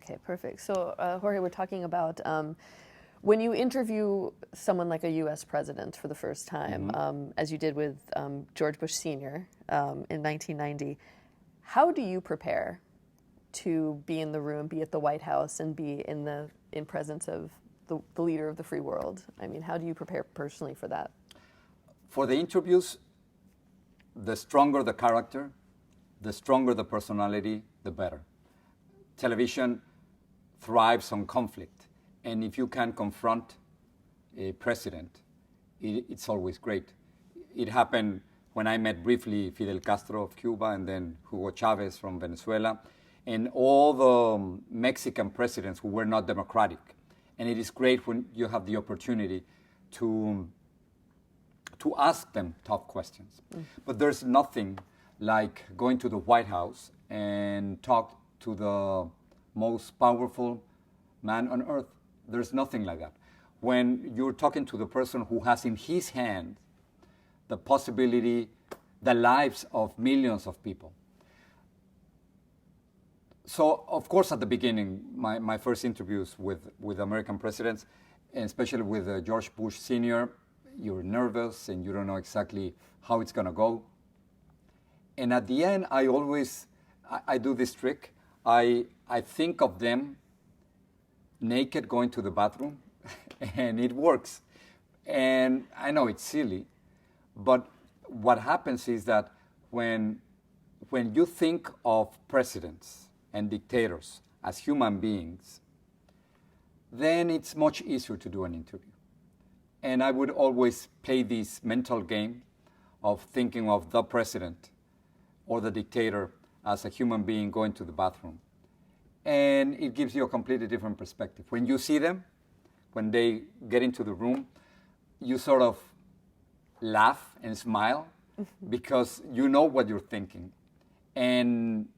Okay, perfect. So, Jorge, we're talking about when you interview someone like a U.S. president for the first time, as you did with George Bush Sr. In 1990, how do you prepare to be in the room, be at the White House, and be in presence of the leader of the free world? I mean, how do you prepare personally for that? For the interviews, the stronger the character, the stronger the personality, the better. Television thrives on conflict, and if you can confront a president, it's always great. It happened when I met briefly Fidel Castro of Cuba and then Hugo Chavez from Venezuela, and all the Mexican presidents who were not democratic. And it is great when you have the opportunity to ask them tough questions. But there's nothing like going to the White House and talk to the most powerful man on earth. There's nothing like that. When you're talking to the person who has in his hand the possibility, the lives of millions of people. So, of course, at the beginning, my first interviews with American presidents, and especially with George Bush Sr., you're nervous and you don't know exactly how it's going to go. And at the end, I do this trick. I think of them naked going to the bathroom, and it works. And I know it's silly, but what happens is that when you think of presidents and dictators as human beings, then it's much easier to do an interview. And I would always play this mental game of thinking of the president or the dictator as a human being going to the bathroom. And it gives you a completely different perspective. When you see them, when they get into the room, you sort of laugh and smile because you know what you're thinking. And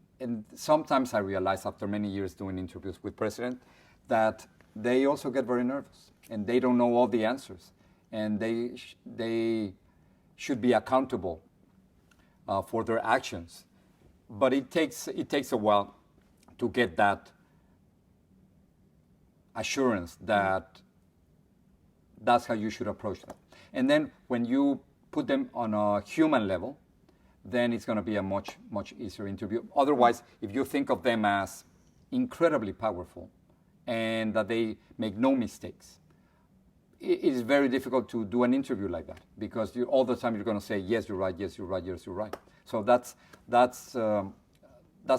sometimes I realize after many years doing interviews with presidents that they also get very nervous and they don't know all the answers. And they should be accountable for their actions. But it takes a while to get that assurance that that's how you should approach them. And then when you put them on a human level, then it's going to be a much, much easier interview. Otherwise, if you think of them as incredibly powerful and that they make no mistakes, it is very difficult to do an interview like that because all the time you're going to say, yes, you're right, yes, you're right, yes, you're right. So that's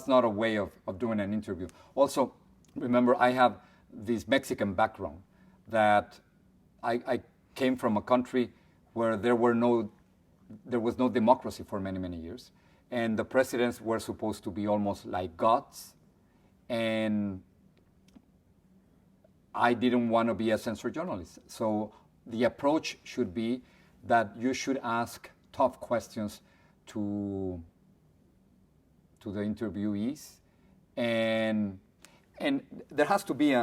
not a way of doing an interview. Also, remember, I have this Mexican background that I came from a country where there was no democracy for many, many years. And the presidents were supposed to be almost like gods. And I didn't want to be a censored journalist. So the approach should be that you should ask tough questions to the interviewees, and there has to be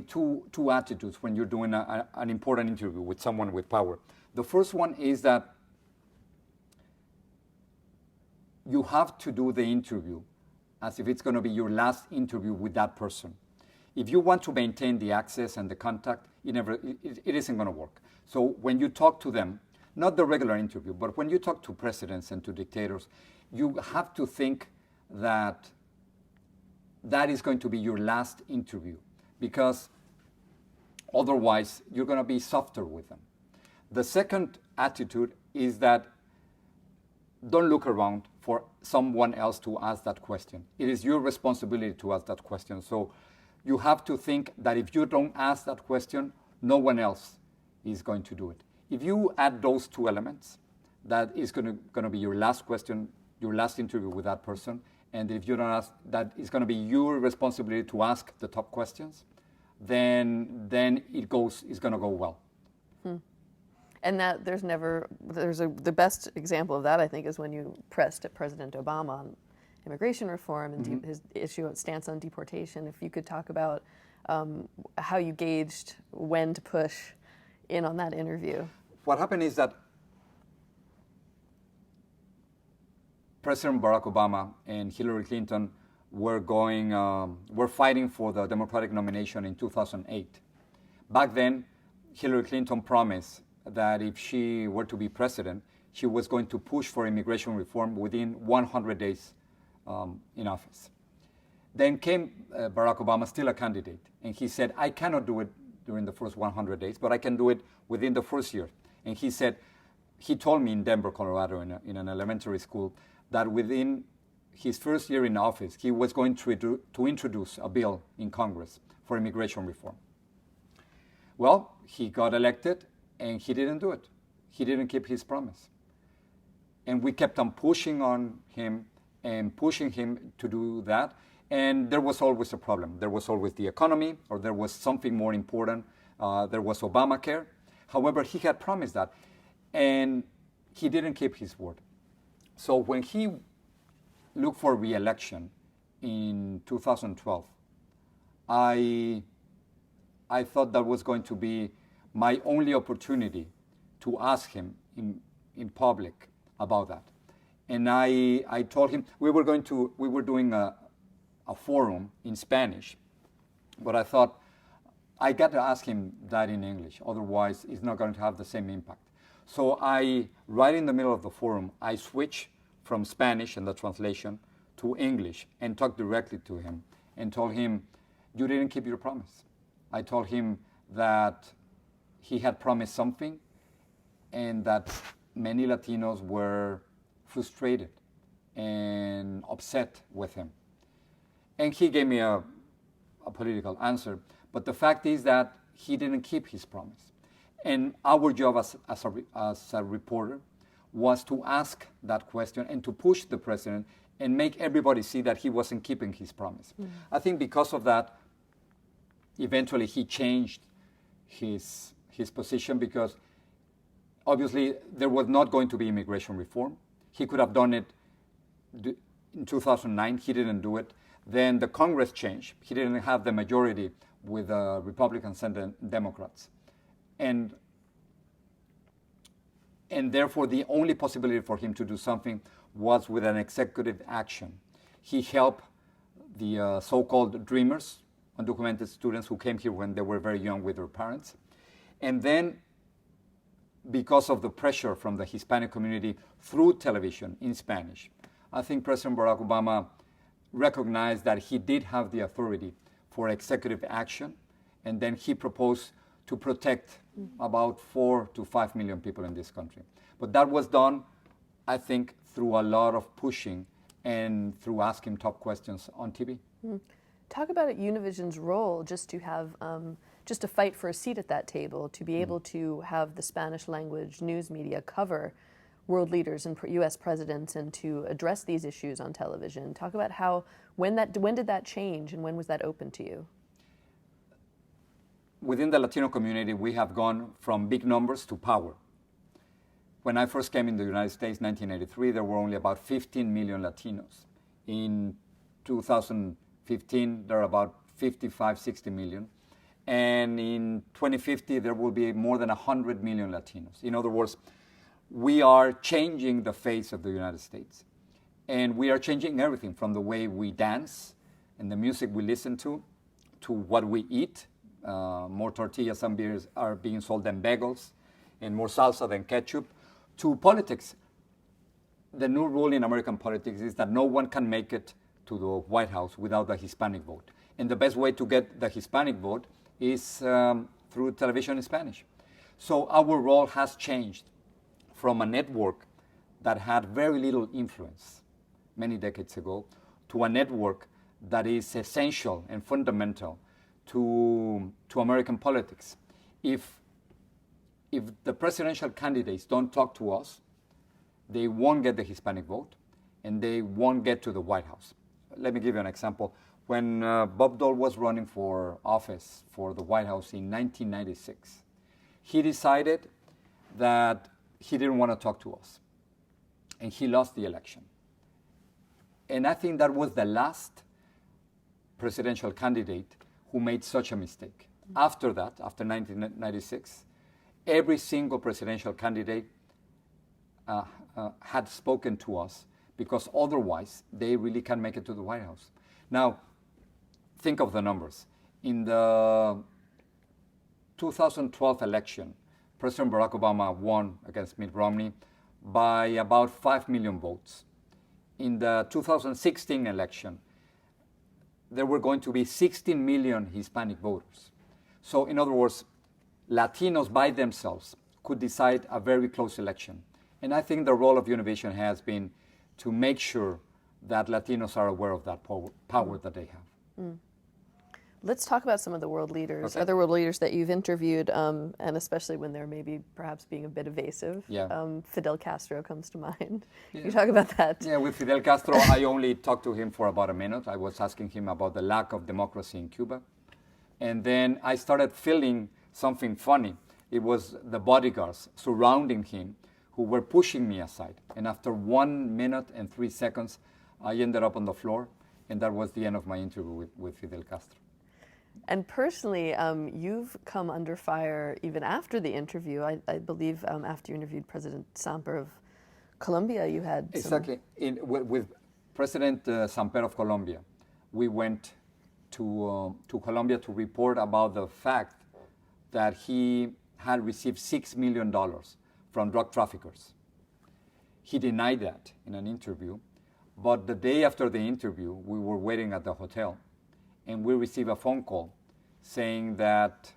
two attitudes when you're doing an important interview with someone with power. The first one is that you have to do the interview as if it's going to be your last interview with that person. If you want to maintain the access and the contact, it isn't going to work. So when you talk to them, not the regular interview, but when you talk to presidents and to dictators, you have to think that that is going to be your last interview, because otherwise you're going to be softer with them. The second attitude is that don't look around for someone else to ask that question. It is your responsibility to ask that question. So you have to think that if you don't ask that question, no one else is going to do it. If you add those two elements, that is going to be your last question, your last interview with that person, and if you don't ask, that is going to be your responsibility to ask the top questions, then it's going to go well. And that the best example of that, I think, is when you pressed President Obama on immigration reform and his stance on deportation. If you could talk about how you gauged when to push in on that interview. What happened is that President Barack Obama and Hillary Clinton were fighting for the Democratic nomination in 2008. Back then, Hillary Clinton promised that if she were to be president, she was going to push for immigration reform within 100 days in office. Then came Barack Obama, still a candidate, and he said, I cannot do it during the first 100 days, but I can do it within the first year. And he said, he told me in Denver, Colorado, in an elementary school, that within his first year in office, he was going to introduce a bill in Congress for immigration reform. Well, he got elected, and he didn't do it. He didn't keep his promise. And we kept on pushing on him and pushing him to do that. And there was always a problem. There was always the economy, or there was something more important. There was Obamacare. However, he had promised that, and he didn't keep his word. So when he looked for re-election in 2012, I thought that was going to be my only opportunity to ask him in public about that. And I told him we were doing a forum in Spanish, but I thought I got to ask him that in English, otherwise it's not going to have the same impact. So right in the middle of the forum, I switched from Spanish and the translation to English and talked directly to him and told him, you didn't keep your promise. I told him that he had promised something and that many Latinos were frustrated and upset with him. And he gave me a political answer. But the fact is that he didn't keep his promise. And our job as a reporter was to ask that question and to push the president and make everybody see that he wasn't keeping his promise. Mm-hmm. I think because of that, eventually he changed his position, because obviously there was not going to be immigration reform. He could have done it in 2009. He didn't do it. Then the Congress changed. He didn't have the majority with Republicans and Democrats. And therefore, the only possibility for him to do something was with an executive action. He helped the so-called dreamers, undocumented students who came here when they were very young with their parents. And then, because of the pressure from the Hispanic community through television in Spanish, I think President Barack Obama recognized that he did have the authority for executive action, and then he proposed to protect about 4 to 5 million people in this country. But that was done, I think, through a lot of pushing and through asking tough questions on TV. Mm. Talk about Univision's role, just to have, just to fight for a seat at that table, to be able to have the Spanish language news media cover world leaders and U.S. presidents and to address these issues on television. Talk about when did that change and when was that open to you? Within the Latino community, we have gone from big numbers to power. When I first came in the United States in 1983, there were only about 15 million Latinos. In 2015, there are about 55, 60 million. And in 2050, there will be more than 100 million Latinos. In other words, we are changing the face of the United States. And we are changing everything from the way we dance and the music we listen to what we eat. More tortillas and beers are being sold than bagels, and more salsa than ketchup, to politics. The new rule in American politics is that no one can make it to the White House without the Hispanic vote. And the best way to get the Hispanic vote is through television in Spanish. So our role has changed from a network that had very little influence many decades ago to a network that is essential and fundamental to American politics. If the presidential candidates don't talk to us, they won't get the Hispanic vote, and they won't get to the White House. Let me give you an example. When Bob Dole was running for office for the White House in 1996, he decided that he didn't want to talk to us, and he lost the election. And I think that was the last presidential candidate who made such a mistake. After that, after 1996, every single presidential candidate had spoken to us, because otherwise they really can't make it to the White House. Now, think of the numbers. In the 2012 election, President Barack Obama won against Mitt Romney by about 5 million votes. In the 2016 election, there were going to be 16 million Hispanic voters. So, in other words, Latinos by themselves could decide a very close election. And I think the role of Univision has been to make sure that Latinos are aware of that power that they have. Let's talk about some of the world leaders, Okay. other world leaders that you've interviewed, and especially when they're maybe perhaps being a bit evasive. Yeah. Fidel Castro comes to mind. Yeah. You talk about that. Yeah, with Fidel Castro, I only talked to him for about a minute. I was asking him about the lack of democracy in Cuba. And then I started feeling something funny. It was the bodyguards surrounding him who were pushing me aside. And after 1 minute and 3 seconds, I ended up on the floor. And that was the end of my interview with Fidel Castro. And personally, you've come under fire even after the interview. I believe after you interviewed President Samper of Colombia, you had Exactly. With President Samper of Colombia, we went to Colombia to report about the fact that he had received $6 million from drug traffickers. He denied that in an interview, but the day after the interview, we were waiting at the hotel, and we received a phone call saying that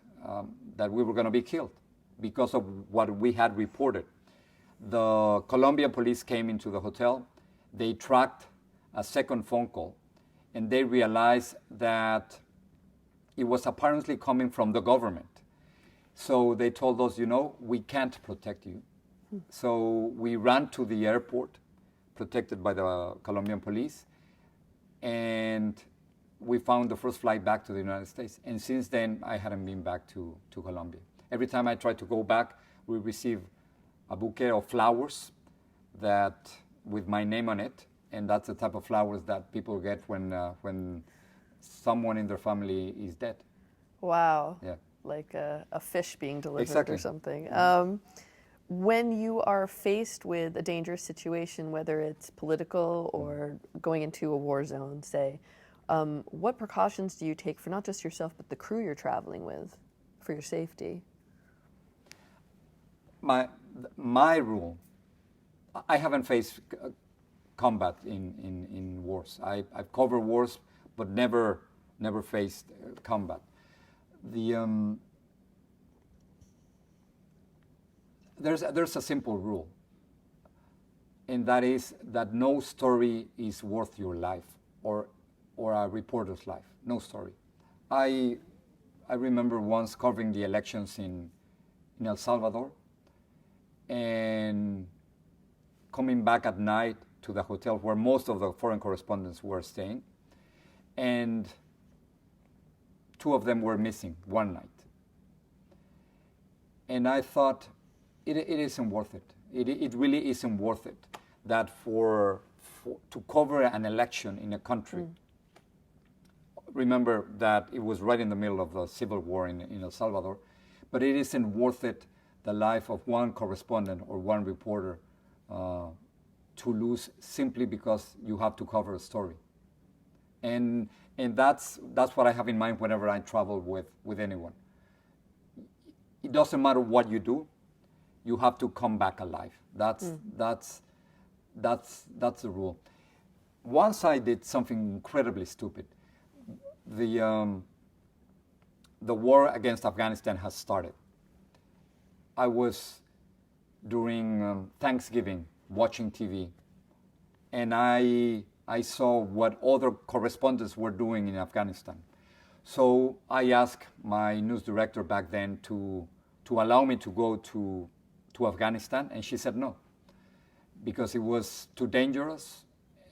we were going to be killed because of what we had reported. The Colombian police came into the hotel. They tracked a second phone call, and they realized that it was apparently coming from the government. So they told us, we can't protect you. So we ran to the airport, protected by the Colombian police, and we found the first flight back to the United States. And since then, I hadn't been back to Colombia. Every time I tried to go back, we received a bouquet of flowers that with my name on it, and that's the type of flowers that people get when someone in their family is dead. Wow. Yeah. Like a fish being delivered Exactly. or something. When you are faced with a dangerous situation, whether it's political or going into a war zone, say, what precautions do you take for not just yourself, but the crew you're traveling with for your safety? My rule, I haven't faced combat in wars. I've covered wars, but never faced combat. There's a simple rule, and that is that no story is worth your life or a reporter's life. No story. I remember once covering the elections in El Salvador, and coming back at night to the hotel where most of the foreign correspondents were staying, and 2 of them were missing one night. And I thought, it isn't worth it. It really isn't worth it that to cover an election in a country. Remember that it was right in the middle of the civil war in El Salvador, but it isn't worth it, the life of one correspondent or one reporter to lose simply because you have to cover a story. And that's what I have in mind whenever I travel with anyone. It doesn't matter what you do, you have to come back alive. That's the rule. Once I did something incredibly stupid. The war against Afghanistan has started. I was during Thanksgiving watching TV, and I saw what other correspondents were doing in Afghanistan. So I asked my news director back then to allow me to go to Afghanistan, and she said no, because it was too dangerous,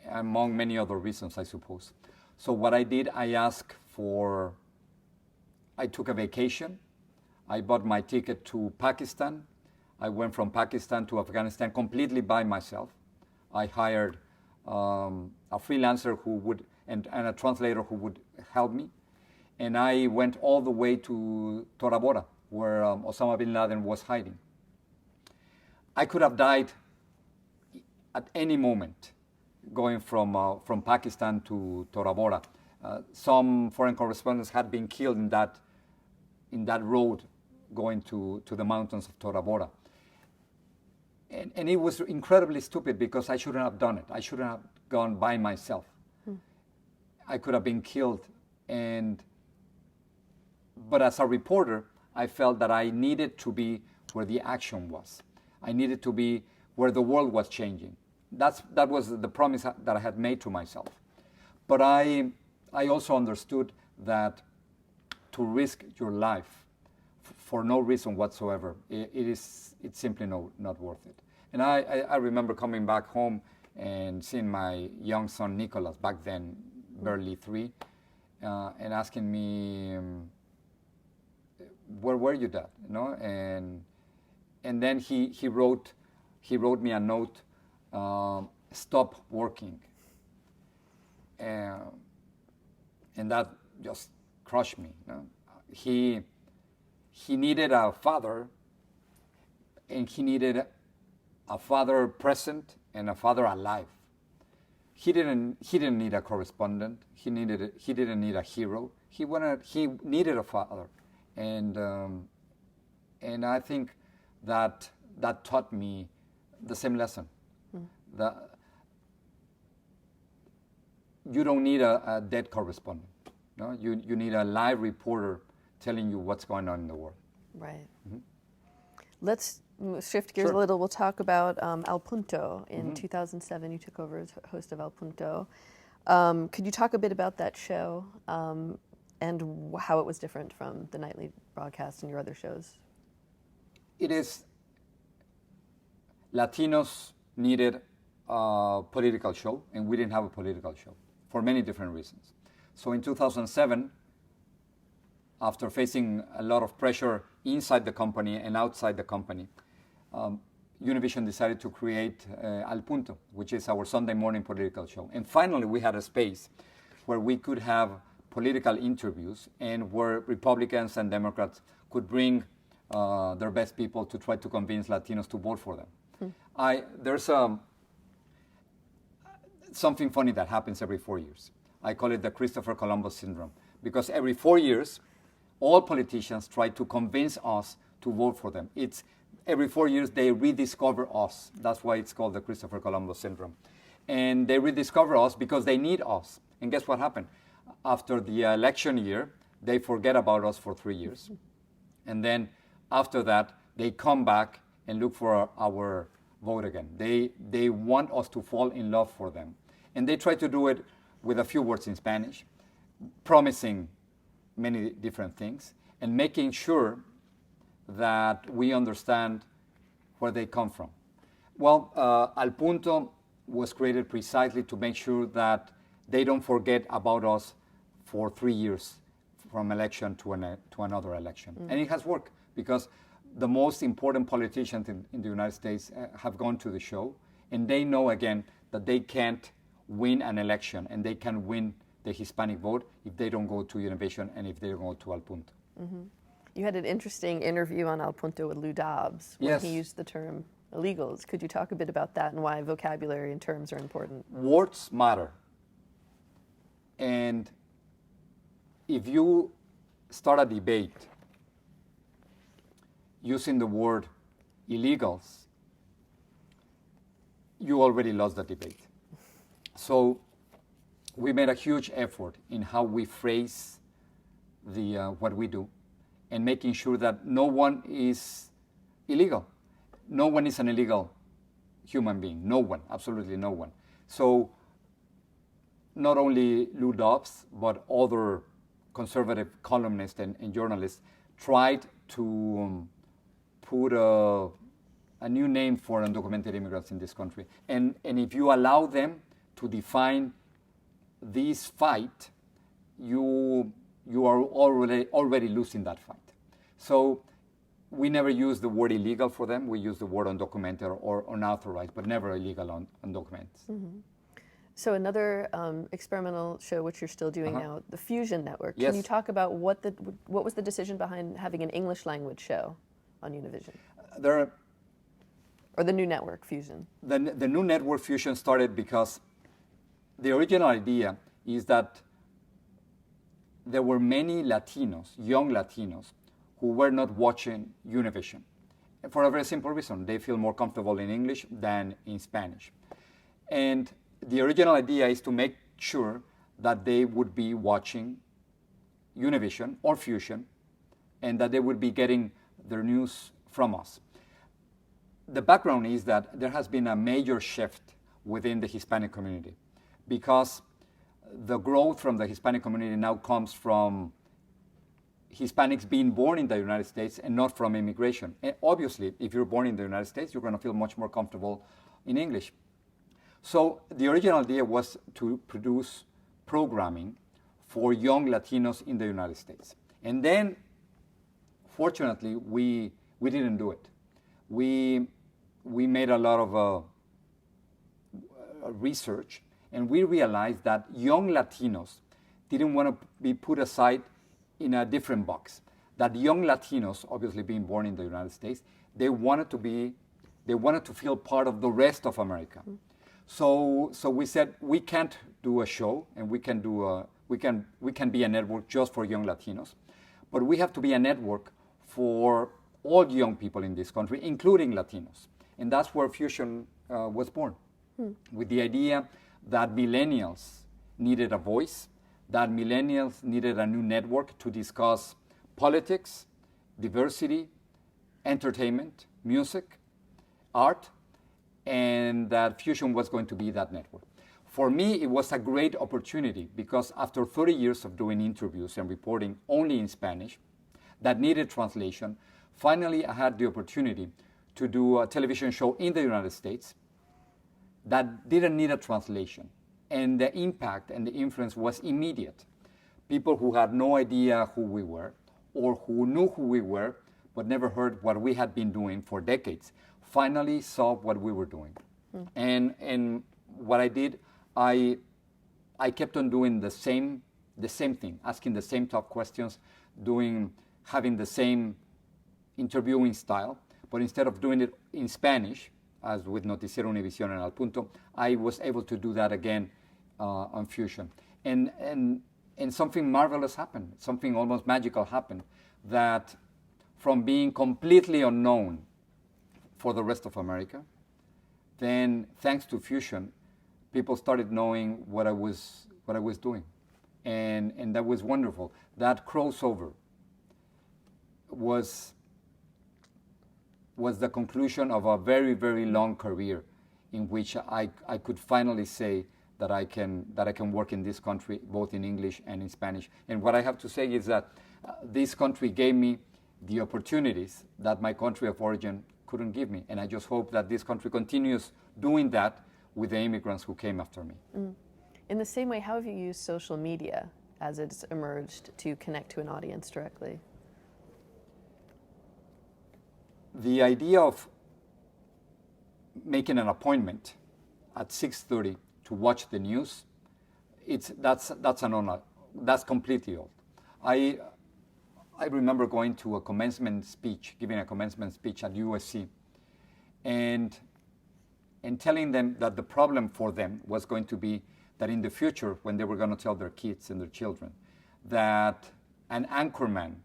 among many other reasons, I suppose. So what I did, I took a vacation. I bought my ticket to Pakistan. I went from Pakistan to Afghanistan completely by myself. I hired a freelancer and a translator who would help me. And I went all the way to Tora Bora, where Osama bin Laden was hiding. I could have died at any moment going from Pakistan to Tora Bora. Some foreign correspondents had been killed in that road going to the mountains of Tora Bora. And it was incredibly stupid because I shouldn't have done it. I shouldn't have gone by myself. I could have been killed. But as a reporter, I felt that I needed to be where the action was. I needed to be where the world was changing. That was the promise that I had made to myself. But I also understood that to risk your life for no reason whatsoever, it's simply not worth it. And I remember coming back home and seeing my young son Nicholas, back then barely 3, and asking me, "Where were you, Dad?" You know, and then he wrote me a note, "Stop working," and that just crushed me. You know? He needed a father, and he needed a father present and a father alive. He didn't need a correspondent. He didn't need a hero. He needed a father, and I think that taught me the same lesson. That you don't need a dead correspondent. No, you need a live reporter telling you what's going on in the world. Right. Let's shift gears a little. We'll talk about Al Punto. In 2007, you took over as host of Al Punto. Could you talk a bit about that show and how it was different from the nightly broadcast and your other shows? It is. Latinos needed a political show, and we didn't have a political show for many different reasons. So in 2007, after facing a lot of pressure inside the company and outside the company, Univision decided to create Al Punto, which is our Sunday morning political show. And finally, we had a space where we could have political interviews and where Republicans and Democrats could bring their best people to try to convince Latinos to vote for them. There's something funny that happens every 4 years. I call it the Christopher Columbus syndrome, because every 4 years, all politicians try to convince us to vote for them. It's every 4 years they rediscover us. That's why it's called the Christopher Columbus syndrome. And they rediscover us because they need us. And guess what happened? After the election year, they forget about us for 3 years. And then after that, they come back and look for our vote again. They want us to fall in love for them. And they try to do it with a few words in Spanish, promising many different things, and making sure that we understand where they come from. Well, Al Punto was created precisely to make sure that they don't forget about us for 3 years from election to another election. And it has worked because the most important politicians in the United States have gone to the show, and they know again that they can't win an election and they can win the Hispanic vote if they don't go to Univision and if they don't go to Al Punto. You had an interesting interview on Al Punto with Lou Dobbs when Yes. he used the term illegals. Could you talk a bit about that and why vocabulary and terms are important? Words matter. And if you start a debate using the word illegals, you already lost the debate. So we made a huge effort in how we phrase what we do and making sure that no one is illegal. No one is an illegal human being. No one, absolutely no one. So not only Lou Dobbs, but other conservative columnists and journalists tried to put a new name for undocumented immigrants in this country. And if you allow them to define this fight, you are already losing that fight. So we never use the word illegal for them. We use the word undocumented or unauthorized, but never illegal undocumented. So another experimental show, which you're still doing now, the Fusion Network. Yes. Can you talk about what was the decision behind having an English language show on Univision? Or the new network, Fusion? The new network, Fusion, started because the original idea is that there were many Latinos, young Latinos, who were not watching Univision for a very simple reason. They feel more comfortable in English than in Spanish. And the original idea is to make sure that they would be watching Univision or Fusion and that they would be getting their news from us. The background is that there has been a major shift within the Hispanic community because the growth from the Hispanic community now comes from Hispanics being born in the United States and not from immigration. And obviously, if you're born in the United States, you're going to feel much more comfortable in English. So the original idea was to produce programming for young Latinos in the United States. And then, fortunately, we didn't do it. We made a lot of research, and we realized that young Latinos didn't want to be put aside in a different box. That young Latinos, obviously being born in the United States, they wanted to feel part of the rest of America. Mm-hmm. So we said we can't do a show, and we can be a network just for young Latinos, but we have to be a network for all young people in this country, including Latinos, and that's where Fusion was born, with the idea that millennials needed a voice, that millennials needed a new network to discuss politics, diversity, entertainment, music, art, and that Fusion was going to be that network. For me, it was a great opportunity because after 30 years of doing interviews and reporting only in Spanish that needed translation, finally I had the opportunity to do a television show in the United States that didn't need a translation. And the impact and the influence was immediate. People who had no idea who we were or who knew who we were but never heard what we had been doing for decades finally saw what we were doing. And what I did, I kept on doing the same thing, asking the same tough questions, having the same interviewing style, but instead of doing it in Spanish, as with Noticiero Univisión and Al Punto, I was able to do that again on Fusion. And something marvelous happened, something almost magical happened, that from being completely unknown for the rest of America, then thanks to Fusion, people started knowing what I was doing. And that was wonderful. That crossover was the conclusion of a very, very long career in which I could finally say that I can work in this country, both in English and in Spanish. And what I have to say is that this country gave me the opportunities that my country of origin couldn't give me. And I just hope that this country continues doing that with the immigrants who came after me. Mm. In the same way, how have you used social media as it's emerged to connect to an audience directly? The idea of making an appointment at 6:30 to watch the news, that's completely old. I remember going to a commencement speech, giving a commencement speech at USC, and telling them that the problem for them was going to be that in the future, when they were going to tell their kids and their children that an anchorman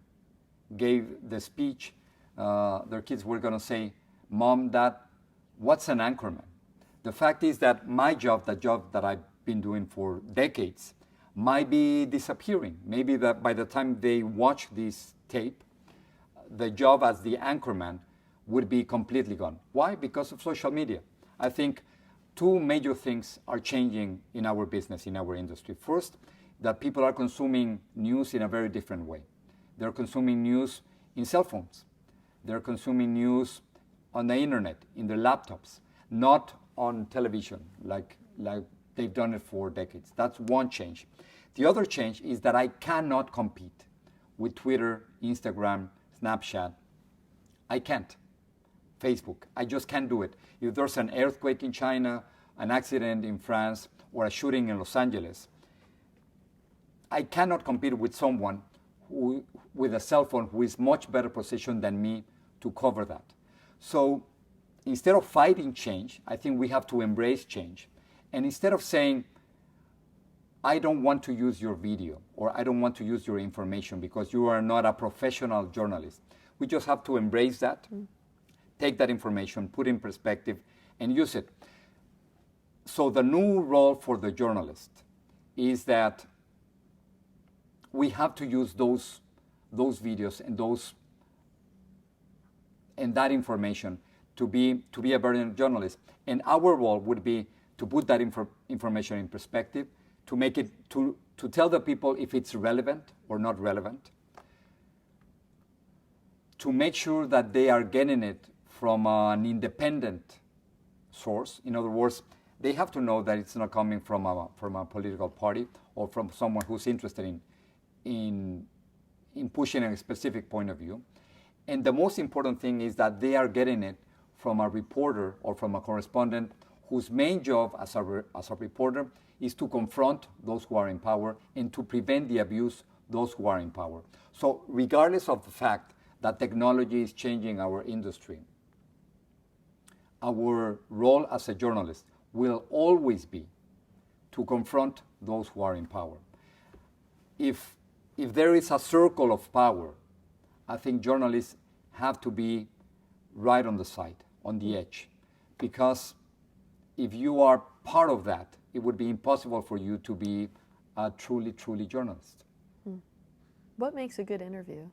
gave the speech, their kids were going to say, "Mom, Dad, what's an anchorman?" The fact is that my job, the job that I've been doing for decades, might be disappearing. Maybe that by the time they watch this tape, the job as the anchorman would be completely gone. Why? Because of social media. I think two major things are changing in our business, in our industry. First, that people are consuming news in a very different way. They're consuming news in cell phones. They're consuming news on the internet, in their laptops, not on television like they've done it for decades. That's one change. The other change is that I cannot compete with Twitter, Instagram, Snapchat. I can't. Facebook. I just can't do it. If there's an earthquake in China, an accident in France, or a shooting in Los Angeles, I cannot compete with someone with a cell phone who is much better positioned than me to cover that. So instead of fighting change, I think we have to embrace change. And instead of saying, I don't want to use your video, or I don't want to use your information because you are not a professional journalist. We just have to embrace that, take that information, put in perspective, and use it. So the new role for the journalist is that we have to use those videos and that information to be a better journalist. And our role would be to put that information in perspective, to make it to tell the people if it's relevant or not relevant, to make sure that they are getting it from an independent source. In other words, they have to know that it's not coming from a political party or from someone who's interested in pushing a specific point of view. And the most important thing is that they are getting it from a reporter or from a correspondent whose main job as a reporter is to confront those who are in power and to prevent the abuse those who are in power. So regardless of the fact that technology is changing our industry, our role as a journalist will always be to confront those who are in power. If there is a circle of power, I think journalists have to be right on the side, on the edge, because if you are part of that, it would be impossible for you to be a truly journalist. What makes a good interview?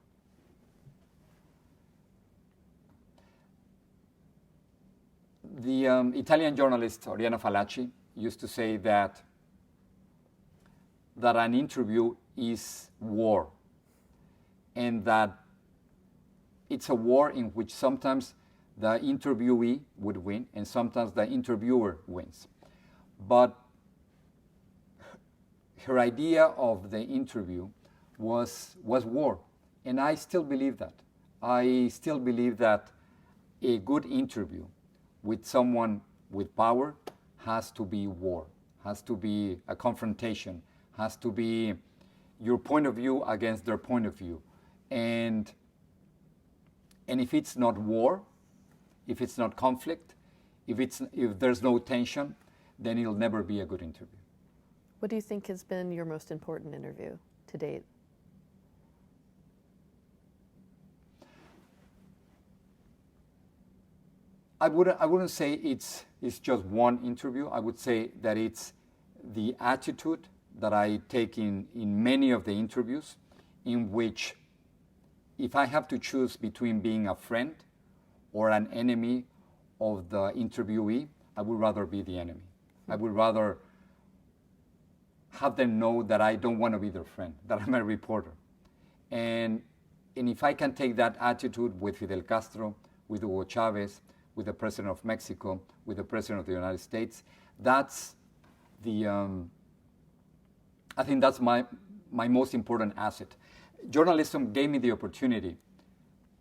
The Italian journalist Oriana Fallaci used to say that an interview is war, and that it's a war in which sometimes the interviewee would win and sometimes the interviewer wins. But her idea of the interview was war, and I still believe that. I still believe that a good interview with someone with power has to be war, has to be a confrontation, has to be your point of view against their point of view. And if it's not war, if it's not conflict, if there's no tension, then it'll never be a good interview. What do you think has been your most important interview to date? I wouldn't say it's just one interview. I would say that it's the attitude that I take in many of the interviews, in which if I have to choose between being a friend or an enemy of the interviewee, I would rather be the enemy. I would rather have them know that I don't want to be their friend, that I'm a reporter. And if I can take that attitude with Fidel Castro, with Hugo Chavez, with the President of Mexico, with the President of the United States, that's I think that's my most important asset. Journalism gave me the opportunity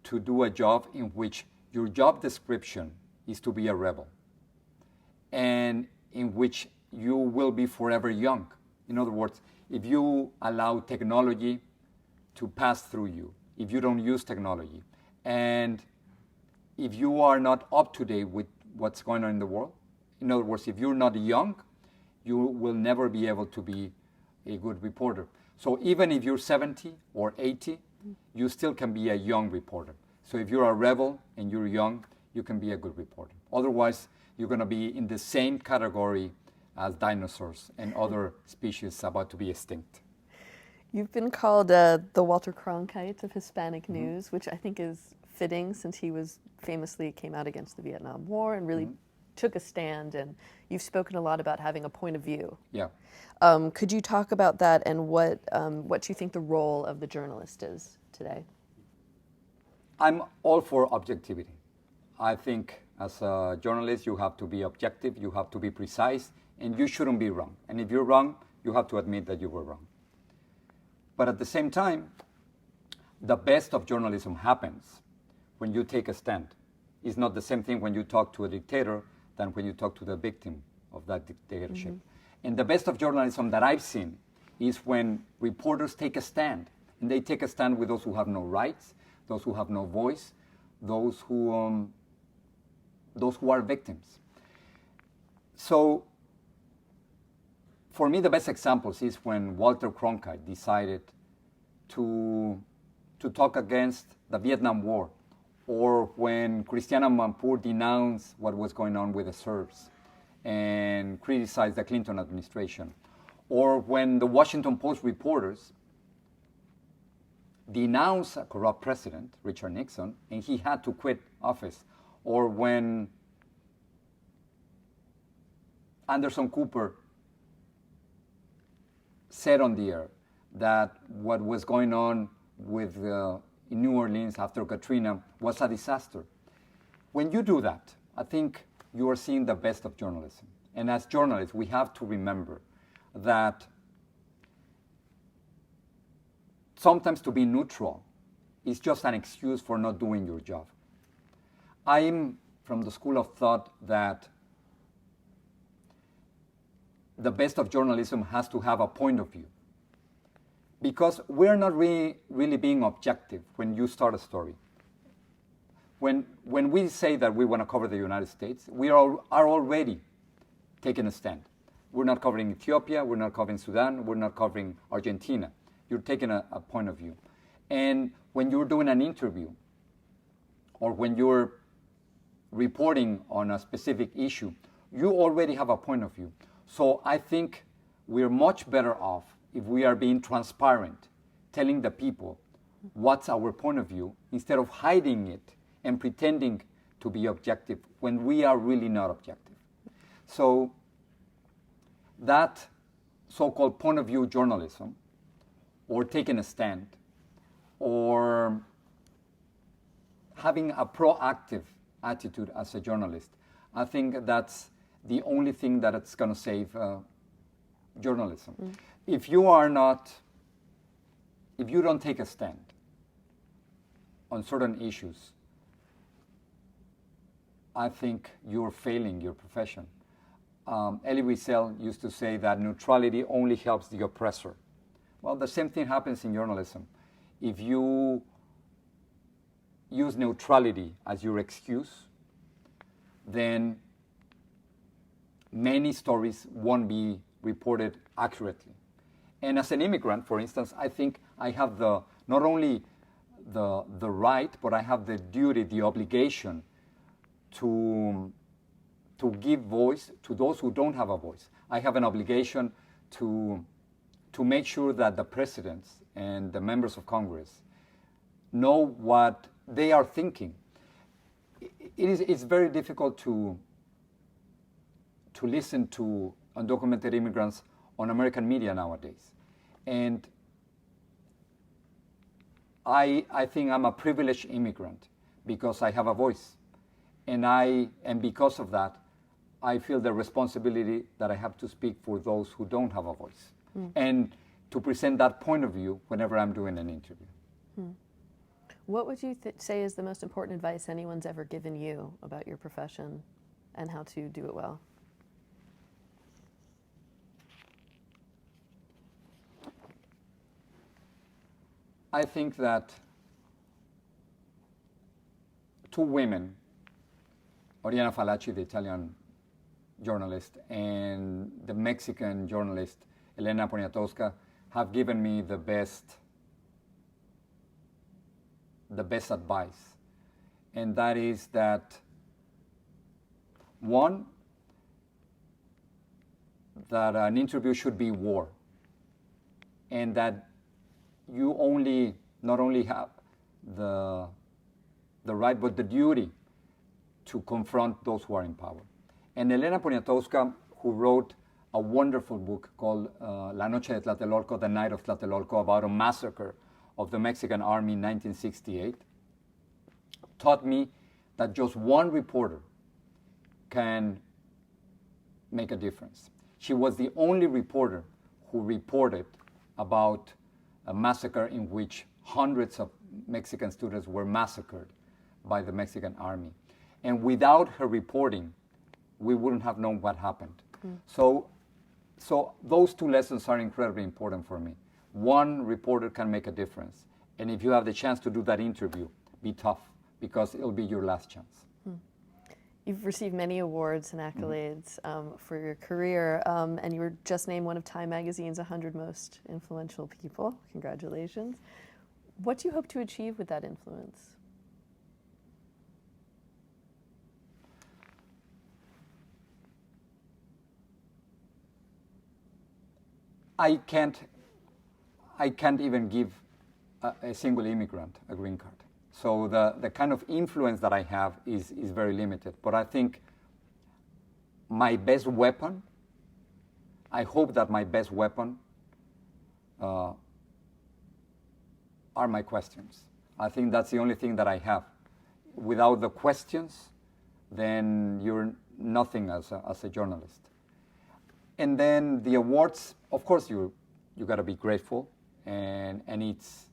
to do a job in which your job description is to be a rebel, and in which you will be forever young. In other words, if you allow technology to pass through you, if you don't use technology, and if you are not up to date with what's going on in the world, in other words, if you're not young, you will never be able to be a good reporter. So even if you're 70 or 80, you still can be a young reporter. So if you're a rebel and you're young, you can be a good reporter. Otherwise, you're going to be in the same category as dinosaurs and other species about to be extinct. You've been called the Walter Cronkite of Hispanic news, which I think is fitting, since he famously came out against the Vietnam War and really took a stand, and you've spoken a lot about having a point of view. Yeah. Could you talk about that and what you think the role of the journalist is today? I'm all for objectivity. I think as a journalist, you have to be objective, you have to be precise, and you shouldn't be wrong. And if you're wrong, you have to admit that you were wrong. But at the same time, the best of journalism happens when you take a stand. It's not the same thing when you talk to a dictator than when you talk to the victim of that dictatorship. And the best of journalism that I've seen is when reporters take a stand. And they take a stand with those who have no rights, those who have no voice, those who are victims. So for me, the best examples is when Walter Cronkite decided to talk against the Vietnam War, or when Christiana Amanpour denounced what was going on with the Serbs and criticized the Clinton administration, or when the Washington Post reporters denounced a corrupt president, Richard Nixon, and he had to quit office, or when Anderson Cooper said on the air that what was going on with in New Orleans after Katrina was a disaster. When you do that, I think you are seeing the best of journalism. And as journalists, we have to remember that sometimes to be neutral is just an excuse for not doing your job. I'm from the school of thought that the best of journalism has to have a point of view. Because we're not really being objective when you start a story. When we say that we want to cover the United States, we are already taking a stand. We're not covering Ethiopia, we're not covering Sudan, we're not covering Argentina. You're taking a point of view. And when you're doing an interview, or when you're reporting on a specific issue, you already have a point of view. So I think we're much better off if we are being transparent, telling the people what's our point of view, instead of hiding it and pretending to be objective when we are really not objective. So that so-called point of view journalism, or taking a stand, or having a proactive attitude as a journalist, I think that's the only thing that it's going to save journalism. Mm. If you don't take a stand on certain issues, I think you're failing your profession. Elie Wiesel used to say that neutrality only helps the oppressor. Well, the same thing happens in journalism. If you use neutrality as your excuse, then many stories won't be reported accurately. And as an immigrant, for instance, I think I have not only the right, but I have the duty, the obligation to give voice to those who don't have a voice. I have an obligation to make sure that the presidents and the members of Congress know what they are thinking. It's very difficult to listen to undocumented immigrants on American media nowadays. And I think I'm a privileged immigrant because I have a voice. And because of that, I feel the responsibility that I have to speak for those who don't have a voice. Mm. And to present that point of view whenever I'm doing an interview. Mm. What would you say is the most important advice anyone's ever given you about your profession and how to do it well? I think that two women, Oriana Fallaci, the Italian journalist, and the Mexican journalist, Elena Poniatowska, have given me the best advice. And that is that, one, that an interview should be war, and that you not only have the right, but the duty to confront those who are in power. And Elena Poniatowska, who wrote a wonderful book called La Noche de Tlatelolco, The Night of Tlatelolco, about a massacre of the Mexican army in 1968, taught me that just one reporter can make a difference. She was the only reporter who reported about a massacre in which hundreds of Mexican students were massacred by the Mexican army. And without her reporting, we wouldn't have known what happened. Mm. So those two lessons are incredibly important for me. One reporter can make a difference. And if you have the chance to do that interview, be tough, because it'll be your last chance. You've received many awards and accolades for your career, and you were just named one of Time Magazine's 100 most influential people. Congratulations. What do you hope to achieve with that influence? I can't even give a single immigrant a green card. So the kind of influence that I have is very limited. But I think my best weapon, I hope that my best weapon are my questions. I think that's the only thing that I have. Without the questions, then you're nothing as a journalist. And then the awards, of course, you got to be grateful, and it's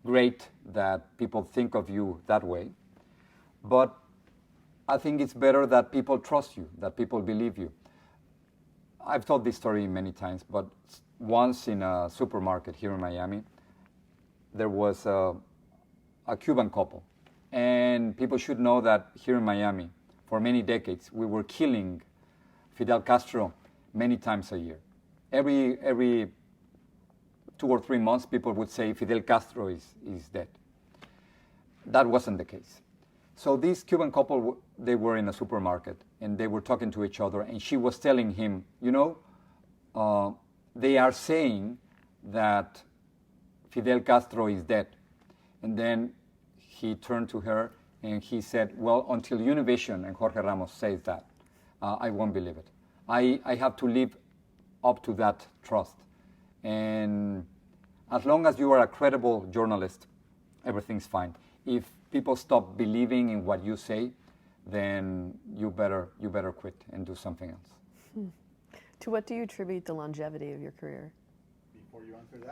great that people think of you that way. But I think it's better that people trust you, that people believe you. I've told this story many times, but once in a supermarket here in Miami, there was a Cuban couple. And people should know that here in Miami, for many decades, we were killing Fidel Castro many times a year. Every 2 or 3 months, people would say Fidel Castro is dead. That wasn't the case. So this Cuban couple, they were in a supermarket, and they were talking to each other, and she was telling him, you know, they are saying that Fidel Castro is dead. And then he turned to her and he said, well, until Univision and Jorge Ramos says that, I won't believe it. I have to live up to that trust. And as long as you are a credible journalist, everything's fine. If people stop believing in what you say, then you better quit and do something else. To what do you attribute the longevity of your career? Before you answer that,